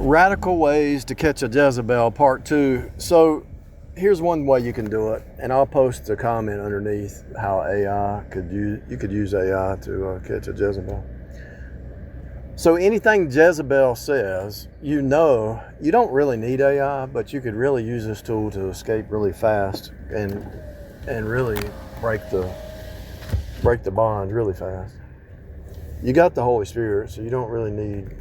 Radical ways to catch a Jezebel, part 2. So here's one way you can do it, and I'll post a comment underneath how you could use AI to catch a Jezebel. So anything Jezebel says, you don't really need AI, but you could really use this tool to escape really fast and really break the bond really fast. You got the Holy Spirit, so you don't really need.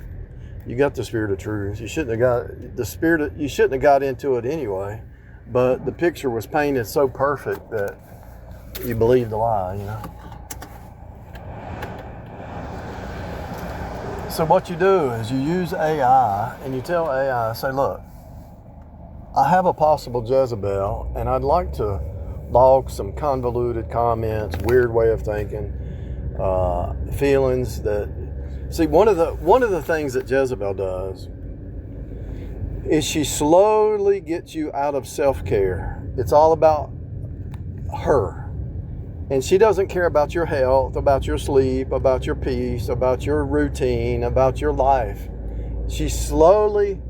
You got the Spirit of truth. You shouldn't have got into it anyway, but the picture was painted so perfect that you believed the lie, So what you do is you use AI and you tell AI, say, look, I have a possible Jezebel and I'd like to log some convoluted comments, weird way of thinking, feelings that. See, one of the things that Jezebel does is she slowly gets you out of self-care. It's all about her. And she doesn't care about your health, about your sleep, about your peace, about your routine, about your life. She slowly,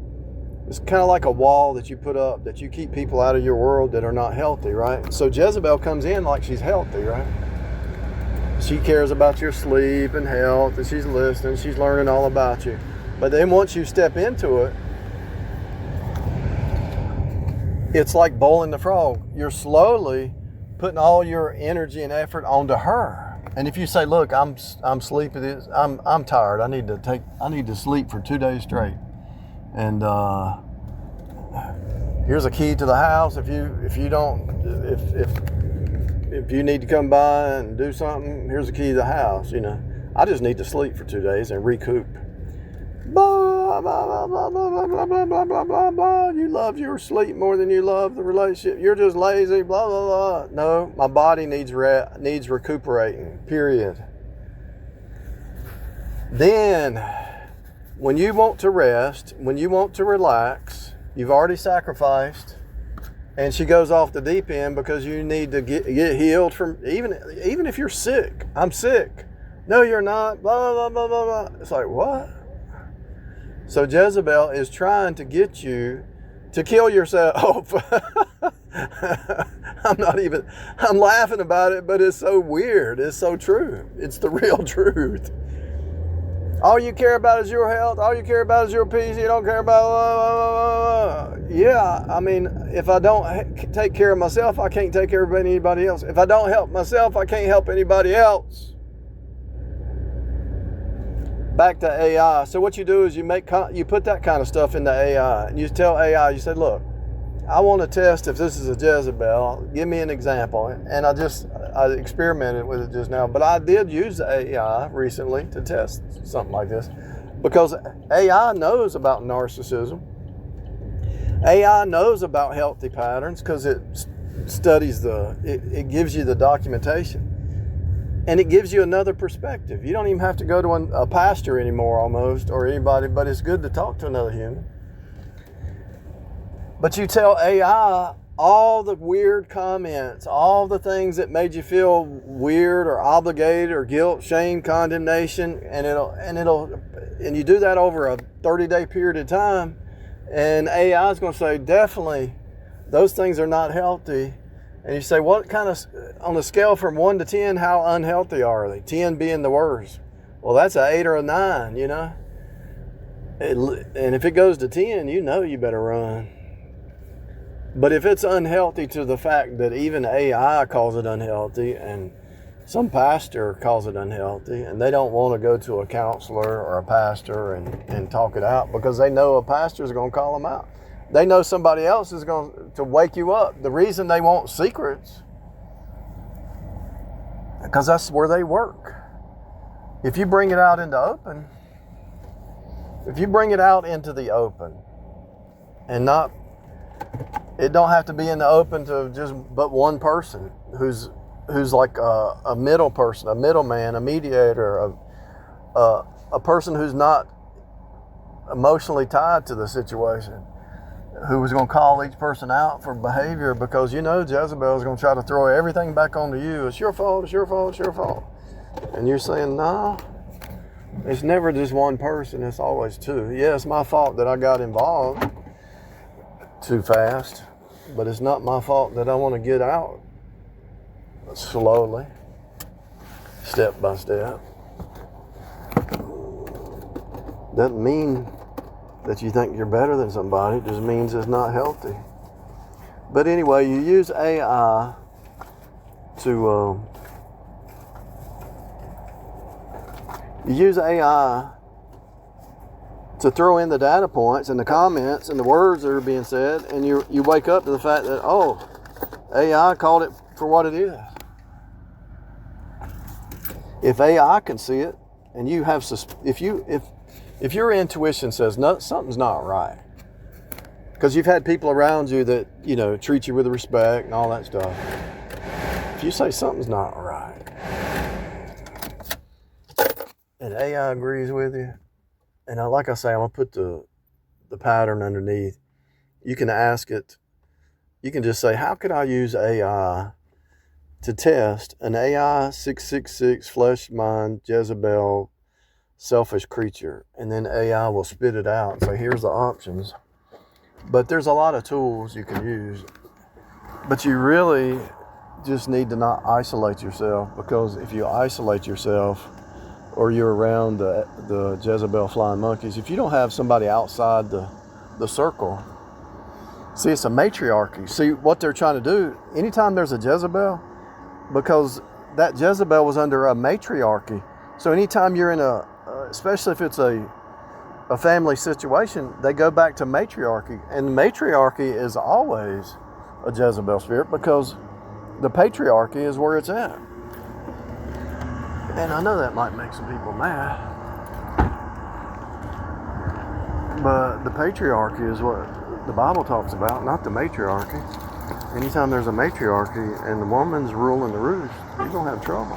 it's kind of like a wall that you put up that you keep people out of your world that are not healthy, right? So Jezebel comes in like she's healthy, right? She cares about your sleep and health, and she's listening, she's learning all about you. But then once you step into it, it's like bowling the frog. You're slowly putting all your energy and effort onto her. And if you say, look, I'm sleepy, I'm tired, I need to sleep for 2 days straight. And here's a key to the house. If you need to come by and do something, here's the key to the house. I just need to sleep for 2 days and recoup. Blah, blah, blah, blah, blah, blah, blah, blah, blah, blah, blah. You love your sleep more than you love the relationship. You're just lazy, blah, blah, blah. No, my body needs recuperating, period. Then, when you want to rest, when you want to relax, you've already sacrificed, and she goes off the deep end because you need to get healed from, even if you're sick. I'm sick. No, you're not. Blah, blah, blah, blah, blah. It's like, what? So Jezebel is trying to get you to kill yourself. I'm laughing about it, but it's so weird. It's so true. It's the real truth. All you care about is your health. All you care about is your peace. You don't care about. Yeah, I mean, if I don't take care of myself, I can't take care of anybody else. If I don't help myself, I can't help anybody else. Back to AI. So what you do is you put that kind of stuff into AI, and you tell AI, you say, look, I want to test if this is a Jezebel. Give me an example. And I experimented with it just now, but I did use the AI recently to test something like this, because AI knows about narcissism. AI knows about healthy patterns because it studies it gives you the documentation. And it gives you another perspective. You don't even have to go to a pastor anymore almost, or anybody, but it's good to talk to another human. But you tell AI all the weird comments, all the things that made you feel weird or obligated or guilt, shame, condemnation, and you do that over a 30-day period of time, and AI is going to say, definitely, those things are not healthy. And you say, what kind of, on a scale from 1 to 10, how unhealthy are they? 10 being the worst. Well, that's an 8 or a 9, And if it goes to 10, you better run. But if it's unhealthy to the fact that even AI calls it unhealthy, and some pastor calls it unhealthy, and they don't want to go to a counselor or a pastor and talk it out because they know a pastor is going to call them out. They know somebody else is going to wake you up. The reason they want secrets, because that's where they work. If you bring it out into the open, and it don't have to be in the open to just but one person who's like a middle person, a middleman, a mediator, a person who's not emotionally tied to the situation, who was going to call each person out for behavior, because Jezebel is going to try to throw everything back onto you. It's your fault, it's your fault, it's your fault. And you're saying, no, It's never just one person, it's always two. Yeah, it's my fault that I got involved too fast, but it's not my fault that I want to get out slowly, step by step. Doesn't mean that you think you're better than somebody, it just means it's not healthy. But anyway, you use AI to throw in the data points and the comments and the words that are being said, and you wake up to the fact that, oh, AI called it for what it is. If AI can see it, and you have if your intuition says no, something's not right, because you've had people around you that, you know, treat you with respect and all that stuff. If you say something's not right, and AI agrees with you, and like I say, I'm gonna put the pattern underneath. You can ask it. You can just say, how could I use AI to test an AI 666 flesh mind Jezebel selfish creature? And then AI will spit it out and say, here's the options. But there's a lot of tools you can use. But you really just need to not isolate yourself, because if you isolate yourself, or you're around the Jezebel flying monkeys, if you don't have somebody outside the circle, see, it's a matriarchy. See, what they're trying to do, anytime there's a Jezebel, because that Jezebel was under a matriarchy. So anytime you're in especially if it's a family situation, they go back to matriarchy. And matriarchy is always a Jezebel spirit, because the patriarchy is where it's at. And I know that might make some people mad, but the patriarchy is what the Bible talks about, not the matriarchy. Anytime there's a matriarchy and the woman's ruling the roost, you're going to have trouble.